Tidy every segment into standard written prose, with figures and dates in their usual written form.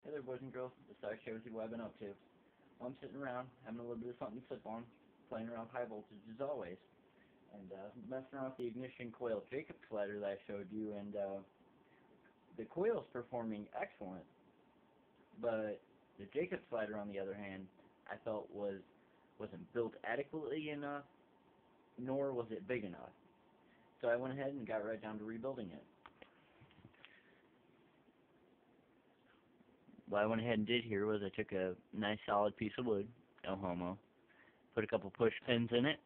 Hey there, boys and girls. Just thought I'd share with you what I've been up to. Well, I'm sitting around, having a little bit of something to sip on, playing around with high voltage as always, and messing around with the ignition coil Jacob slider that I showed you, and the coil's performing excellent, but the Jacob slider, on the other hand, I felt wasn't built adequately enough, nor was it big enough. So I went ahead and got right down to rebuilding it. What I went ahead and did here was I took a nice solid piece of wood, no homo, put a couple push pins in it,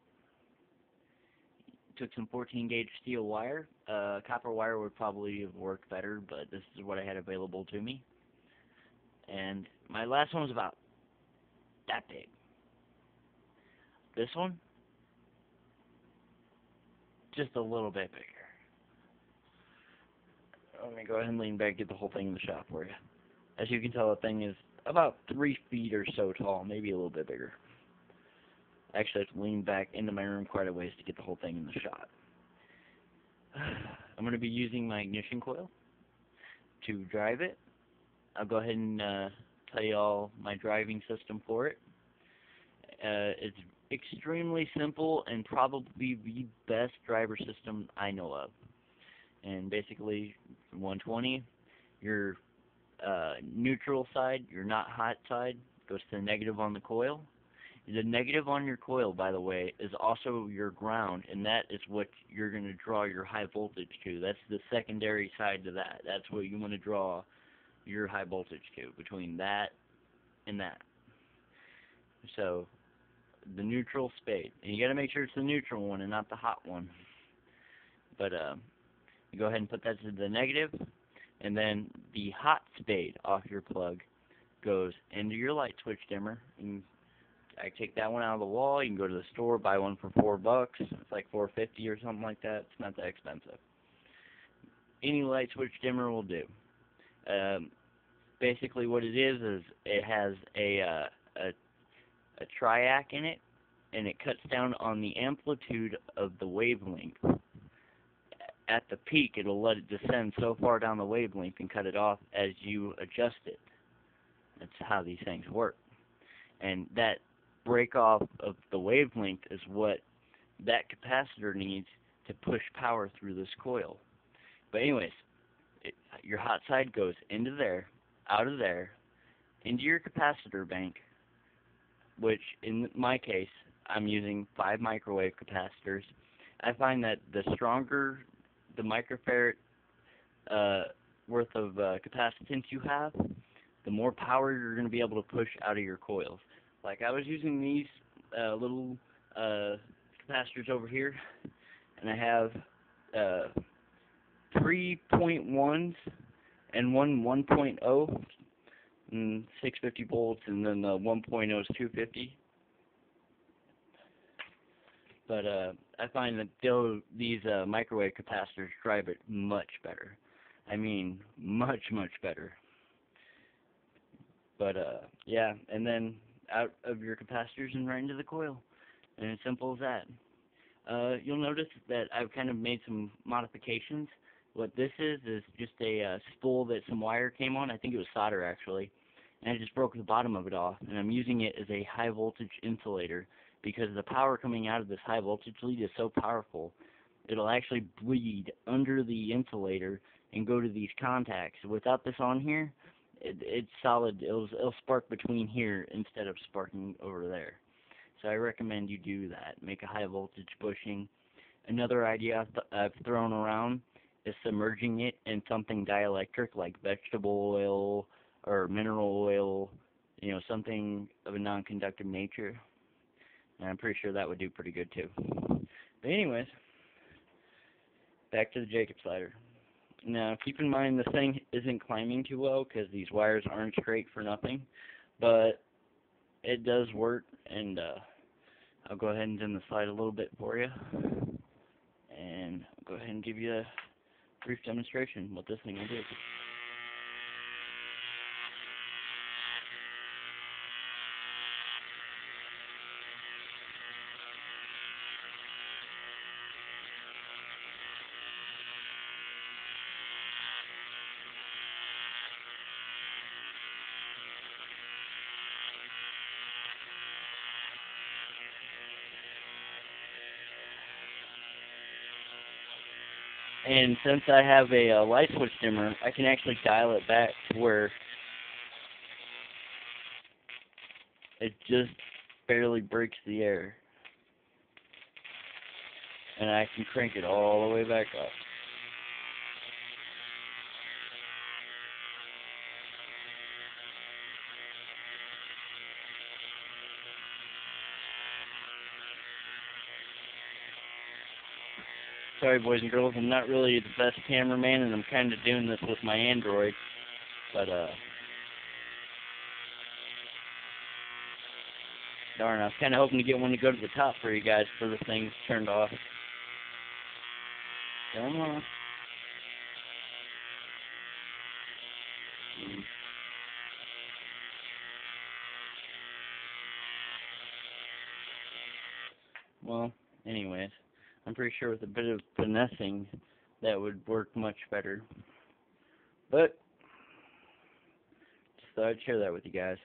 took some 14 gauge steel wire. Copper wire would probably have worked better, but this is what I had available to me. And my last one was about that big. This one, just a little bit bigger. Let me go ahead and lean back, get the whole thing in the shop for you. As you can tell, the thing is about 3 feet or so tall, maybe a little bit bigger. Actually, I have to lean back into my room quite a ways to get the whole thing in the shot. I'm going to be using my ignition coil to drive it. I'll go ahead and tell you all my driving system for it. It's extremely simple and probably the best driver system I know of. And basically, 120, your neutral side, your not hot side, goes to the negative on the coil. The negative on your coil, by the way, is also your ground, and that is what you're going to draw your high voltage to. That's the secondary side to that. That's what you want to draw your high voltage to, between that and that. So, the neutral spade. And you got to make sure it's the neutral one and not the hot one. But you go ahead and put that to the negative, and then the hot spade off your plug goes into your light switch dimmer. And I take that one out of the wall. You can go to the store, buy one for $4. It's like $4.50 or something like that. It's not that expensive. Any light switch dimmer will do. Basically, what it is it has a triac in it, and it cuts down on the amplitude of the wavelength. At the peak, it'll let it descend so far down the wavelength and cut it off as you adjust it. That's how these things work. And that break off of the wavelength is what that capacitor needs to push power through this coil. But anyways, your hot side goes into there, out of there, into your capacitor bank, which in my case, I'm using 5 microwave capacitors. I find that the stronger the microfarad worth of capacitance you have, the more power you're going to be able to push out of your coils. Like I was using these little capacitors over here, and I have 3.1s and one 1.0, and 650 volts, and then the 1.0 is 250. But I find that these microwave capacitors drive it much better. I mean, much, much better. But, yeah, and then out of your capacitors and right into the coil. And it's simple as that. You'll notice that I've kind of made some modifications. What this is just a spool that some wire came on. I think it was solder, actually. And I just broke the bottom of it off. And I'm using it as a high voltage insulator, because the power coming out of this high voltage lead is so powerful, it'll actually bleed under the insulator and go to these contacts. Without this on here, it's solid. It'll spark between here instead of sparking over there. So I recommend you do that. Make a high voltage bushing. Another idea I've thrown around is submerging it in something dielectric like vegetable oil or mineral oil, something of a non-conductive nature. And I'm pretty sure that would do pretty good too. But anyways, back to the Jacob slider. Now, keep in mind the thing isn't climbing too well because these wires aren't straight for nothing. But it does work, and I'll go ahead and dim the slide a little bit for you. And I'll go ahead and give you a brief demonstration of what this thing will do. And since I have a light switch dimmer, I can actually dial it back to where it just barely breaks the air. And I can crank it all the way back up. Sorry, boys and girls, I'm not really the best cameraman, and I'm kind of doing this with my Android. But, darn, I was kind of hoping to get one to go to the top for you guys for the thing's turned off. Come on. Well, anyways, I'm pretty sure with a bit of finessing, that would work much better. But, just thought I'd share that with you guys.